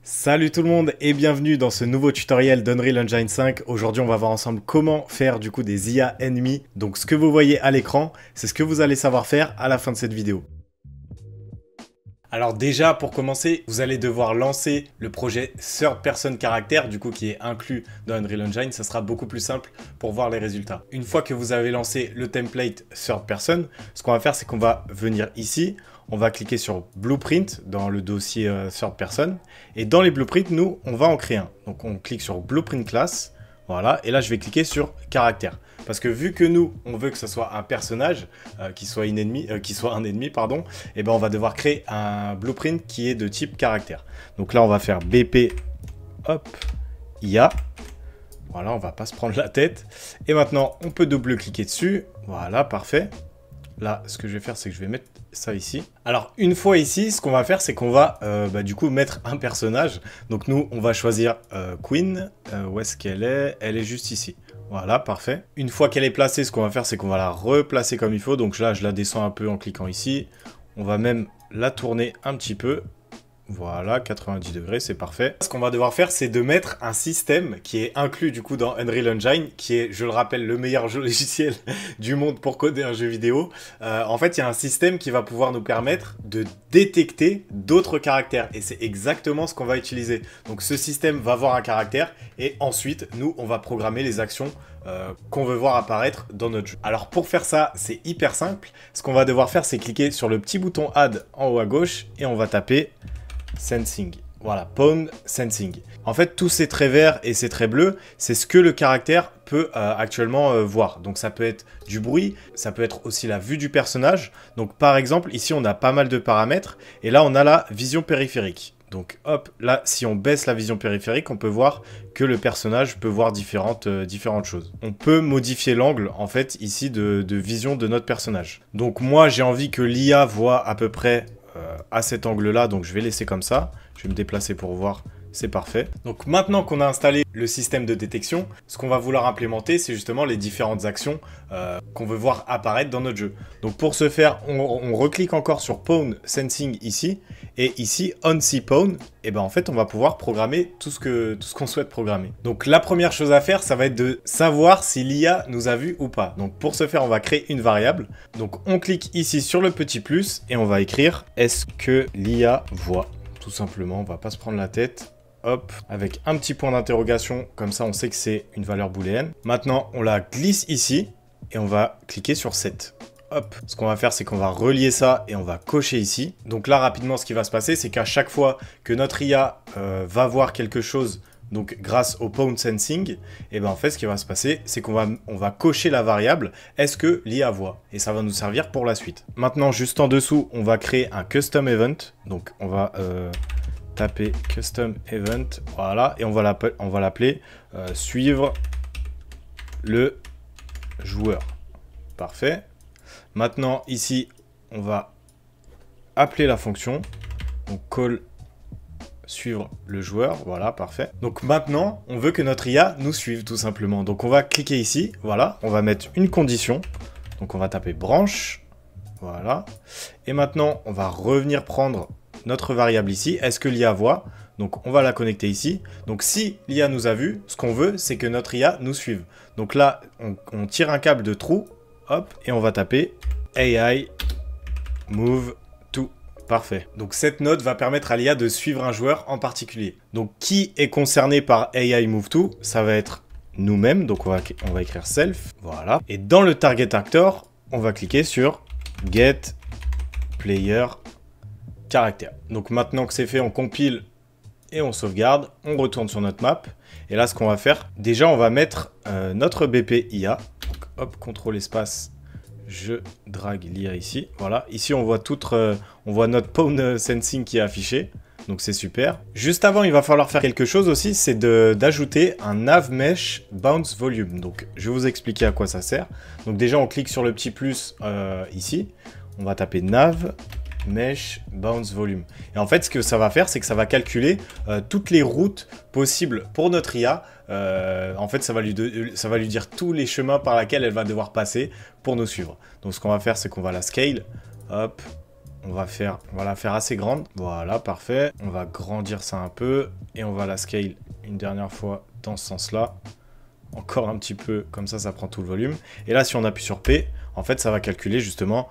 Salut tout le monde et bienvenue dans ce nouveau tutoriel d'Unreal Engine 5. Aujourd'hui on va voir ensemble comment faire du coup des IA ennemis. Donc ce que vous voyez à l'écran, c'est ce que vous allez savoir faire à la fin de cette vidéo. Alors déjà pour commencer, vous allez devoir lancer le projet Third Person Character, du coup qui est inclus dans Unreal Engine, ça sera beaucoup plus simple pour voir les résultats. Une fois que vous avez lancé le template Third Person, ce qu'on va faire c'est qu'on va venir ici, on va cliquer sur Blueprint dans le dossier Third Person, et dans les blueprints, nous, on va en créer un. Donc on clique sur Blueprint Class, voilà, et là je vais cliquer sur Caractère. Parce que vu que nous, on veut que ce soit un personnage qui soit un ennemi, et ben on va devoir créer un blueprint qui est de type caractère. Donc là, on va faire BP, hop, IA. Voilà, on va pas se prendre la tête. Et maintenant, on peut double-cliquer dessus. Voilà, parfait. Là, ce que je vais faire, c'est que je vais mettre ça ici. Alors, une fois ici, ce qu'on va faire, c'est qu'on va du coup mettre un personnage. Donc nous, on va choisir Queen. Où est-ce qu'elle est? Elle est juste ici. Voilà, parfait. Une fois qu'elle est placée, ce qu'on va faire, c'est qu'on va la replacer comme il faut. Donc là, je la descends un peu en cliquant ici. On va même la tourner un petit peu. Voilà, 90 degrés, c'est parfait. Ce qu'on va devoir faire, c'est de mettre un système qui est inclus du coup dans Unreal Engine, qui est, je le rappelle, le meilleur logiciel du monde pour coder un jeu vidéo. En fait, il y a un système qui va pouvoir nous permettre de détecter d'autres caractères. Et c'est exactement ce qu'on va utiliser. Donc ce système va voir un caractère et ensuite, nous, on va programmer les actions qu'on veut voir apparaître dans notre jeu. Alors pour faire ça, c'est hyper simple. Ce qu'on va devoir faire, c'est cliquer sur le petit bouton Add en haut à gauche et on va taper Sensing. Voilà, Pawn Sensing. En fait, tous ces traits verts et ces traits bleus, c'est ce que le caractère peut actuellement voir. Donc ça peut être du bruit, ça peut être aussi la vue du personnage. Donc par exemple, ici on a pas mal de paramètres. Et là, on a la vision périphérique. Donc hop, là, si on baisse la vision périphérique, on peut voir que le personnage peut voir différentes choses. On peut modifier l'angle, en fait, ici, de vision de notre personnage. Donc moi, j'ai envie que l'IA voit à peu près à cet angle-là, donc je vais laisser comme ça. Je vais me déplacer pour voir, c'est parfait. Donc maintenant qu'on a installé le système de détection, ce qu'on va vouloir implémenter, c'est justement les différentes actions qu'on veut voir apparaître dans notre jeu. Donc pour ce faire, on reclique encore sur Pawn Sensing ici, et ici, On See Pawn, et ben en fait, on va pouvoir programmer tout ce qu'on souhaite programmer. Donc la première chose à faire, ça va être de savoir si l'IA nous a vu ou pas. Donc pour ce faire, on va créer une variable. Donc on clique ici sur le petit plus, et on va écrire « Est-ce que l'IA voit ?» Tout simplement, on va pas se prendre la tête. Hop, avec un petit point d'interrogation, comme ça on sait que c'est une valeur booléenne. Maintenant, on la glisse ici, et on va cliquer sur Set. Hop, ce qu'on va faire, c'est qu'on va relier ça et on va cocher ici. Donc là, rapidement, ce qui va se passer, c'est qu'à chaque fois que notre IA va voir quelque chose, donc grâce au Pawn Sensing, et ben en fait, ce qui va se passer, c'est qu'on va cocher la variable « Est-ce que l'IA voit ?» Et ça va nous servir pour la suite. Maintenant, juste en dessous, on va créer un Custom Event. Donc, on va taper Custom Event, voilà, et on va l'appeler suivre le joueur. Parfait. Maintenant, ici, on va appeler la fonction. Donc, call suivre le joueur. Voilà, parfait. Donc, maintenant, on veut que notre IA nous suive, tout simplement. Donc, on va cliquer ici. Voilà, on va mettre une condition. Donc, on va taper branche. Voilà. Et maintenant, on va revenir prendre notre variable ici. Est-ce que l'IA voit? Donc, on va la connecter ici. Donc, si l'IA nous a vu, ce qu'on veut, c'est que notre IA nous suive. Donc là, on tire un câble de trou. Hop, et on va taper AI Move To. Parfait. Donc cette note va permettre à l'IA de suivre un joueur en particulier. Donc qui est concerné par AI Move To? Ça va être nous-mêmes. Donc on va écrire self. Voilà. Et dans le target actor, on va cliquer sur Get Player Character. Donc maintenant que c'est fait, on compile et on sauvegarde. On retourne sur notre map. Et là, ce qu'on va faire, déjà, on va mettre notre BP IA. Hop, contrôle espace, je drague l'IA ici. Voilà, ici on voit on voit notre Pawn Sensing qui est affiché. Donc c'est super. Juste avant, il va falloir faire quelque chose aussi, c'est d'ajouter un Nav Mesh Bounce Volume. Donc je vais vous expliquer à quoi ça sert. Donc déjà, on clique sur le petit plus ici. On va taper Nav Mesh Bounce Volume. Et en fait, ce que ça va faire, c'est que ça va calculer toutes les routes possibles pour notre IA. En fait, ça va lui dire tous les chemins par lesquels elle va devoir passer pour nous suivre. Donc, ce qu'on va faire, c'est qu'on va la scale. Hop. on va la faire assez grande. Voilà, parfait. On va grandir ça un peu et on va la scale une dernière fois dans ce sens-là. Encore un petit peu, comme ça prend tout le volume. Et là, si on appuie sur P, en fait, ça va calculer justement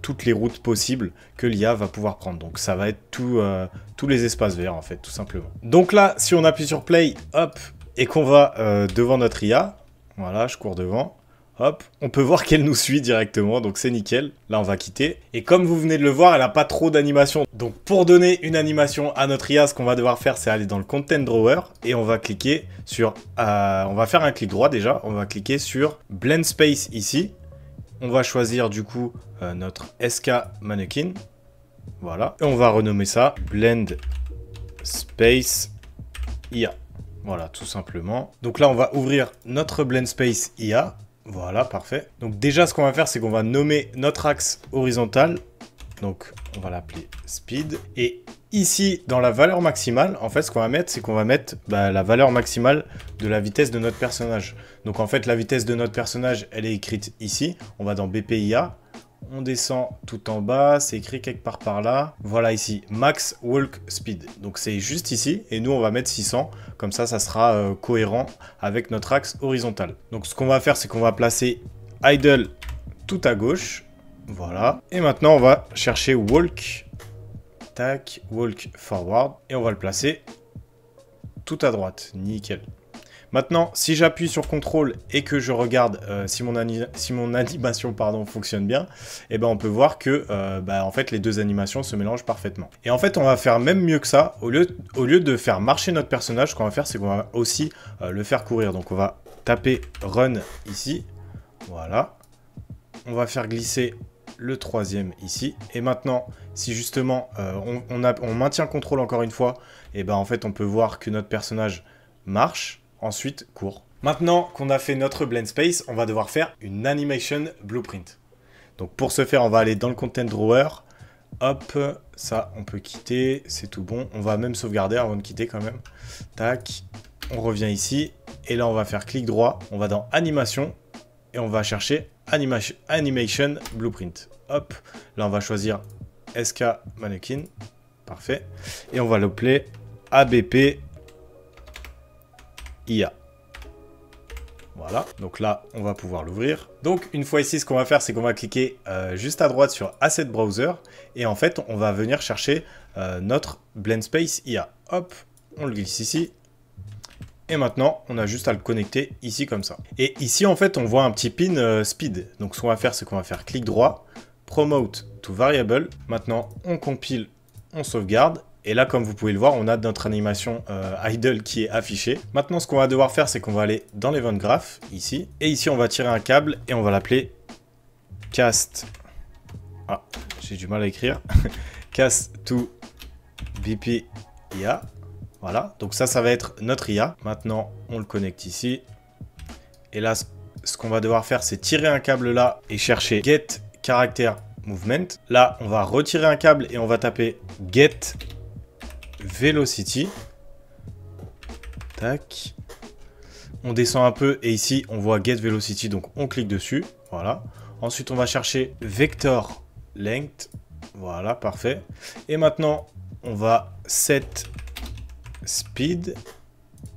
toutes les routes possibles que l'IA va pouvoir prendre. Donc, ça va être tous les espaces verts, en fait, tout simplement. Donc là, si on appuie sur Play, hop, et qu'on va devant notre IA, voilà, je cours devant, hop, on peut voir qu'elle nous suit directement, donc c'est nickel. Là, on va quitter. Et comme vous venez de le voir, elle n'a pas trop d'animation. Donc, pour donner une animation à notre IA, ce qu'on va devoir faire, c'est aller dans le Content Drawer et on va cliquer sur... on va faire un clic droit déjà. On va cliquer sur Blend Space ici. On va choisir du coup notre SK Mannequin. Voilà. Et on va renommer ça Blend Space IA. Voilà, tout simplement. Donc là, on va ouvrir notre Blend Space IA. Voilà, parfait. Donc déjà, ce qu'on va faire, c'est qu'on va nommer notre axe horizontal. Donc, on va l'appeler Speed. Et ici, dans la valeur maximale, en fait, ce qu'on va mettre, c'est qu'on va mettre la valeur maximale de la vitesse de notre personnage. Donc, en fait, la vitesse de notre personnage, elle est écrite ici. On va dans BPIA. On descend tout en bas, c'est écrit quelque part par là. Voilà ici, Max Walk Speed. Donc c'est juste ici, et nous on va mettre 600. Comme ça sera cohérent avec notre axe horizontal. Donc ce qu'on va faire, c'est qu'on va placer Idle tout à gauche. Voilà. Et maintenant on va chercher Walk. Tac, Walk Forward. Et on va le placer tout à droite. Nickel. Maintenant, si j'appuie sur CTRL et que je regarde si mon animation fonctionne bien, eh ben on peut voir que en fait, les deux animations se mélangent parfaitement. Et en fait, on va faire même mieux que ça. Au lieu de faire marcher notre personnage, ce qu'on va faire, c'est qu'on va aussi le faire courir. Donc, on va taper Run ici. Voilà. On va faire glisser le troisième ici. Et maintenant, si justement on maintient CTRL encore une fois, et ben en fait, on peut voir que notre personnage marche. Ensuite, court. Maintenant qu'on a fait notre blend space, on va devoir faire une animation blueprint. Donc pour ce faire, on va aller dans le content drawer. Hop, ça on peut quitter, c'est tout bon. On va même sauvegarder avant de quitter quand même. Tac, on revient ici. Et là on va faire clic droit, on va dans animation. Et on va chercher animation blueprint. Hop, là on va choisir SK Mannequin. Parfait. Et on va l'appeler ABP IA. Voilà, donc là, on va pouvoir l'ouvrir. Donc, une fois ici, ce qu'on va faire, c'est qu'on va cliquer juste à droite sur Asset Browser. Et en fait, on va venir chercher notre Blend Space IA. Hop, on le glisse ici. Et maintenant, on a juste à le connecter ici comme ça. Et ici, en fait, on voit un petit pin Speed. Donc, ce qu'on va faire, c'est qu'on va faire clic droit, Promote to Variable. Maintenant, on compile, on sauvegarde. Et là, comme vous pouvez le voir, on a notre animation idle qui est affichée. Maintenant, ce qu'on va devoir faire, c'est qu'on va aller dans l'Event Graph, ici. Et ici, on va tirer un câble et on va l'appeler Cast. Ah, j'ai du mal à écrire. Cast to BP IA. Voilà, donc ça va être notre IA. Maintenant, on le connecte ici. Et là, ce qu'on va devoir faire, c'est tirer un câble là et chercher Get Character Movement. Là, on va retirer un câble et on va taper Get Velocity. Tac. On descend un peu et ici on voit Get Velocity, donc on clique dessus. Voilà. Ensuite on va chercher Vector Length. Voilà, parfait. Et maintenant on va Set Speed.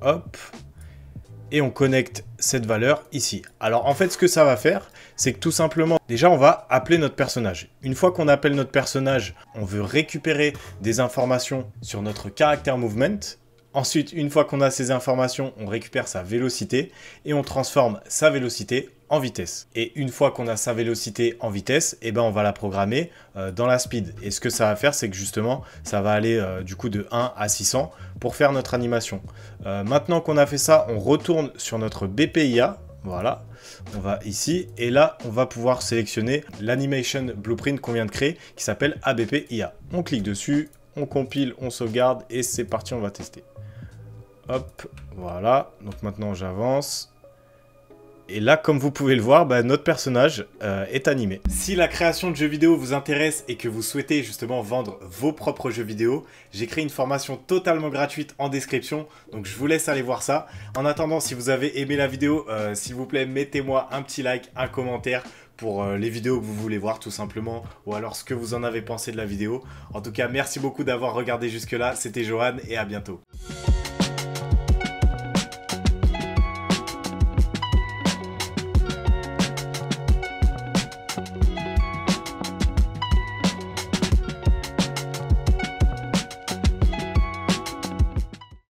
Hop. Et on connecte cette valeur ici. Alors en fait ce que ça va faire, c'est que tout simplement, déjà on va appeler notre personnage. Une fois qu'on appelle notre personnage, on veut récupérer des informations sur notre character movement. Ensuite, une fois qu'on a ces informations, on récupère sa vélocité et on transforme sa vélocité en vitesse. Et une fois qu'on a sa vélocité en vitesse, eh ben on va la programmer dans la speed. Et ce que ça va faire, c'est que justement, ça va aller du coup de 1 à 600 pour faire notre animation. Maintenant qu'on a fait ça, on retourne sur notre BPIA. Voilà, on va ici et là, on va pouvoir sélectionner l'animation blueprint qu'on vient de créer qui s'appelle ABP IA. On clique dessus, on compile, on sauvegarde et c'est parti, on va tester. Hop, voilà. Donc maintenant, j'avance. Et là, comme vous pouvez le voir, notre personnage est animé. Si la création de jeux vidéo vous intéresse et que vous souhaitez justement vendre vos propres jeux vidéo, j'ai créé une formation totalement gratuite en description. Donc je vous laisse aller voir ça. En attendant, si vous avez aimé la vidéo, s'il vous plaît, mettez-moi un petit like, un commentaire pour les vidéos que vous voulez voir tout simplement, ou alors ce que vous en avez pensé de la vidéo. En tout cas, merci beaucoup d'avoir regardé jusque là, c'était Johan et à bientôt.